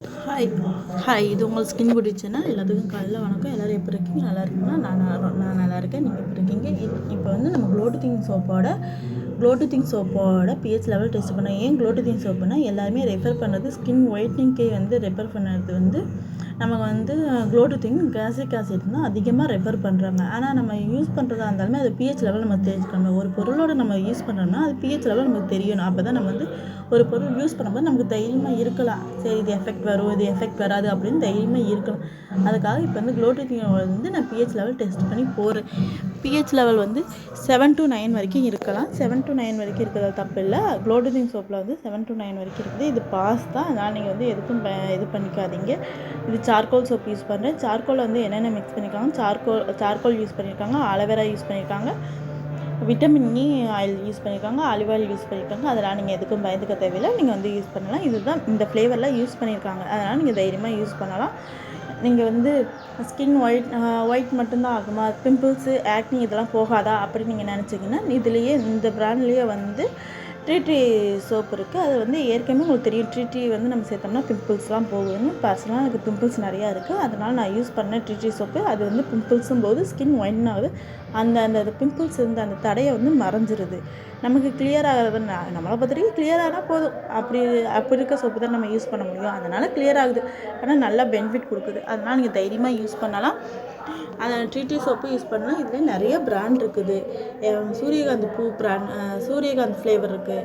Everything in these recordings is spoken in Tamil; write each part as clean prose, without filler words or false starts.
ஹாய் ஹாய் இது உங்கள் ஸ்கின் பியூட்டி சேனல். எல்லாத்துக்கும் காலையில் வணக்கம். எல்லோரும் எப்படி இருக்கீங்க? நல்லா இருக்கீங்களா? நான் நல்லா இருக்கேன். நீங்கள் எப்படி இருக்கீங்க? இப்போ வந்து நம்ம க்ளோ டு திங் சோப்போட pH லெவல் டெஸ்ட் பண்ணோம். ஏன் க்ளோ டு திங் சோப்புனா எல்லாருமே ரெஃபர் பண்ணது ஸ்கின் ஒயிட்னிங்க்கே வந்து ரெஃபர் பண்ணது வந்து நமக்கு வந்து க்ளோ டு திங் கேசிக் ஆசிட் தான் அதிகமாக ரெஃபர் பண்ணுறாங்க. ஆனால் நம்ம யூஸ் பண்ணுறதா இருந்தாலுமே அது pH லெவல் நம்ம தெரிஞ்சுக்கணும். ஒரு பொருளோட நம்ம யூஸ் பண்ணுறோம்னா அது pH லெவல் நமக்கு தெரியணும். அப்போ தான் நம்ம வந்து ஒரு பொருள் யூஸ் பண்ணும்போது நமக்கு தைரியமாக இருக்கலாம். சரி, இது எஃபெக்ட் வரும், இது எஃபெக்ட் வராது அப்படின்னு தைரியமாக இருக்கலாம். அதுக்காக இப்போ வந்து க்ளோ டு திங் வந்து நான் pH லெவல் டெஸ்ட் பண்ணி போகிறேன். pH லெவல் வந்து 7 to 9 வரைக்கும் இருக்கலாம். 7 to 9 வரைக்கும் இருக்கிறது தப்பு இல்லை. க்ளோ டு திங் சோப்பில் வந்து 7 to 9 வரைக்கும் இருக்குது. இது பாஸ் தான். அதனால் நீங்கள் வந்து எதுக்கும் இது பண்ணிக்காதீங்க. இது சார்கோல் சோப் யூஸ் பண்ணுறேன். சார்கோல் வந்து என்னென்ன மிக்ஸ் பண்ணியிருக்காங்க, சார்கோல் யூஸ் பண்ணியிருக்காங்க, ஆலோவேரா யூஸ் பண்ணியிருக்காங்க, விட்டமின் இ ஆயில் யூஸ் பண்ணியிருக்காங்க, ஆலிவ் ஆயில் யூஸ் பண்ணியிருக்காங்க. அதெல்லாம் நீங்கள் எதுக்கும் பயந்துக்க தேவையில்லை. நீங்கள் வந்து யூஸ் பண்ணலாம். இதுதான் இந்த ஃப்ளேவரில் யூஸ் பண்ணியிருக்காங்க. அதனால் நீங்கள் தைரியமாக யூஸ் பண்ணலாம். நீங்கள் வந்து ஸ்கின் ஒயிட் மட்டும்தான் ஆகுமா, பிம்பிள்ஸு ஆக்னி இதெல்லாம் போகாதா அப்படின்னு நீங்கள் நினச்சிங்கன்னா இதுலேயே இந்த ப்ராண்ட்லேயே வந்து ட்ரீ சோப் இருக்குது. அது வந்து ஏற்கனவே உங்களுக்கு தெரியும். ட்ரீ வந்து நம்ம சேர்த்தோம்னா பிம்பிள்ஸ்லாம் போகுதுன்னு. பர்சனலாக எனக்கு பிம்பிள்ஸ் நிறையா இருக்குது. அதனால் நான் யூஸ் பண்ணேன் ட்ரீ சோப்பு. அது வந்து பிம்பிள்ஸும் போது ஸ்கின் ஒயின் ஆகுது. அந்த பிம்பிள்ஸ் இருந்த அந்த தடையை வந்து மறைஞ்சிருது. நமக்கு கிளியர் ஆகிறது நம்மளை பொறுத்த வரைக்கும் கிளியர் ஆனால் போதும். அப்படி இருக்க சோப்பு தான் நம்ம யூஸ் பண்ண முடியும். அதனால் கிளியர் ஆகுது. ஆனால் நல்லா பெனிஃபிட் கொடுக்குது. அதனால் நீங்கள் தைரியமாக யூஸ் பண்ணலாம். அந்த ட்ரீ சோப்பு யூஸ் பண்ணலாம். இதில் நிறைய பிராண்ட் இருக்குது. சூரியகாந்தி பூ பிராண்ட், சூரியகாந்தி ஃப்ளேவர் இருக்குது,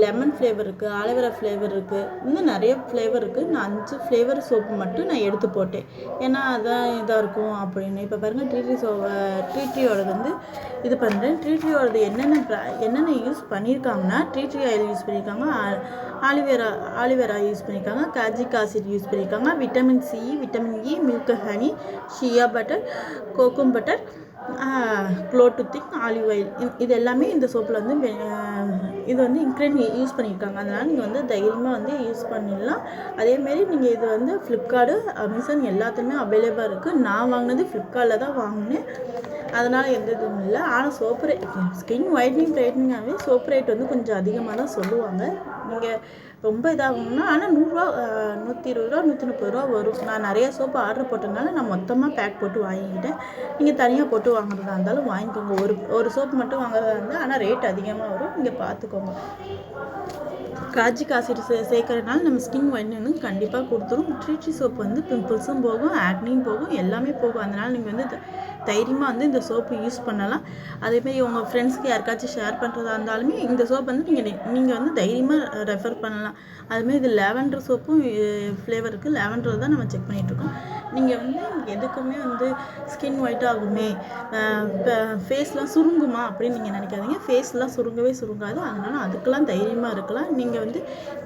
லெமன் ஃப்ளேவர் இருக்குது, ஆலோவேரா ஃப்ளேவர் இருக்குது, இன்னும் நிறைய ஃப்ளேவர் இருக்குது. நான் 5 ஃப்ளேவர் சோப்பு மட்டும் நான் எடுத்து போட்டேன். ஏன்னா அதான் இதாக இருக்கும் அப்படின்னு. இப்போ பாருங்கள், ட்ரீயோடது வந்து இது பண்ணுறேன். ட்ரீயோடது என்னென்ன யூஸ் பண்ணியிருக்காங்கன்னா, ட்ரீ ஆயில் யூஸ் பண்ணியிருக்காங்க, ஆலிவேரா யூஸ் பண்ணியிருக்காங்க, காஜிக் ஆசிட் யூஸ் பண்ணியிருக்காங்க, vitamin C, vitamin E, milk honey, shea butter, kokum butter, glow to thing, olive oil, இது எல்லாமே இந்த சோப்பில் வந்து இது வந்து இன்க்ரீடியன்ட் யூஸ் பண்ணியிருக்காங்க. அதனால் நீங்கள் வந்து தைரியமாக வந்து யூஸ் பண்ணிடலாம். அதேமாரி நீங்கள் இது வந்து ஃப்ளிப்கார்ட்டு, அமேசான் எல்லாத்துலேயுமே அவைலபிளாக இருக்குது. நான் வாங்கினது ஃப்ளிப்கார்ட்டில் தான் வாங்கினேன். அதனால் எந்த இதுவும் இல்லை. ஆனால் சோப்பு ஸ்கின் ஒயிட்னிங்காகவே சோப்பு ரேட் வந்து கொஞ்சம் அதிகமாக தான் சொல்லுவாங்க. நீங்கள் ரொம்ப இதாகணும்னா ஆனால் 100 ரூபா, 120 ரூபா, 130 ரூபா வரும். நான் நிறைய சோப்பு ஆர்டர் போட்டதுனால நான் மொத்தமாக பேக் போட்டு வாங்கிக்கிட்டேன். நீங்கள் தனியாக போட்டு வாங்குறதா இருந்தாலும் வாங்கிக்கோங்க. ஒரு சோப்பு மட்டும் வாங்குறதா இருந்தால் ஆனால் ரேட் அதிகமாக வரும். நீங்கள் பார்த்துக்கோங்க. காஜிக் ஆசிட் சேர்க்கறதுனால நம்ம ஸ்கின் ஒயிட்னிங் கண்டிப்பாக கொடுத்துரும். ட்ரீ சோப்பு வந்து பிம்பிள்ஸும் போகும், ஆக்னியும் போகும், எல்லாமே போகும். அதனால் நீங்கள் வந்து தைரியமாக வந்து இந்த சோப்பு யூஸ் பண்ணலாம். அதேமாரி உங்கள் ஃப்ரெண்ட்ஸ்க்கு யாருக்காச்சும் ஷேர் பண்ணுறதா இருந்தாலுமே இந்த சோப் வந்து நீங்கள் வந்து தைரியமாக ரெஃபர் பண்ணலாம். அதுமாரி இது லாவெண்டர் சோப்பும் ஃப்ளேவர் இருக்குது. லாவெண்டர் தான் நம்ம செக் பண்ணிகிட்ருக்கோம். நீங்கள் வந்து எதுக்குமே வந்து ஸ்கின் ஒயிட் ஆகுமே, ஃபேஸ்லாம் சுருங்குமா அப்படின்னு நீங்கள் நினைக்காதீங்க. ஃபேஸ்லாம் சுருங்கவே சுருங்காது. அதனால் அதுக்கெல்லாம் தைரியமாக இருக்கலாம். நீங்கள் வந்து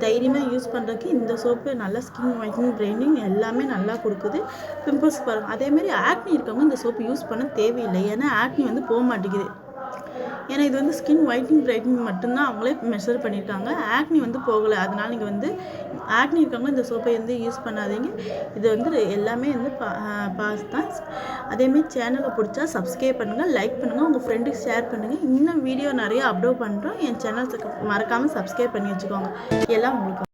தைரியமாக யூஸ் பண்ணுறதுக்கு இந்த சோப்பு நல்லா ஸ்கின் ஒயிட்னிங், பிரைட்னிங் எல்லாமே நல்லா கொடுக்குது. பிம்பிள்ஸ் பாருங்கள். அதேமாரி ஆக்னி இருக்கவங்க இந்த சோப்பு யூஸ் பண்ண தேவையில்லை. ஏன்னா ஆக்னி வந்து போக மாட்டேங்குது. ஏன்னா இது வந்து ஸ்கின் ஒயிட்னிங், பிரைட்னிங் மட்டும்தான் அவங்களே மெஷர் பண்ணியிருக்காங்க. ஆக்னி வந்து போகலை. அதனால் நீங்கள் வந்து ஆக்னி இருக்கவங்க இந்த சோப்பை வந்து யூஸ் பண்ணாதீங்க. இது வந்து எல்லாமே வந்து பாஸ் தான். அதேமாரி சேனலை பிடிச்சா சப்ஸ்கிரைப் பண்ணுங்கள், லைக் பண்ணுங்கள், உங்கள் ஃப்ரெண்டுக்கு ஷேர் பண்ணுங்கள். இன்னும் வீடியோ நிறைய அப்லோட் பண்ணுறோம். என் சேனலுக்கு மறக்காமல் சப்ஸ்கிரைப் பண்ணி வச்சுக்கோங்க. எல்லாம் உங்களுக்கு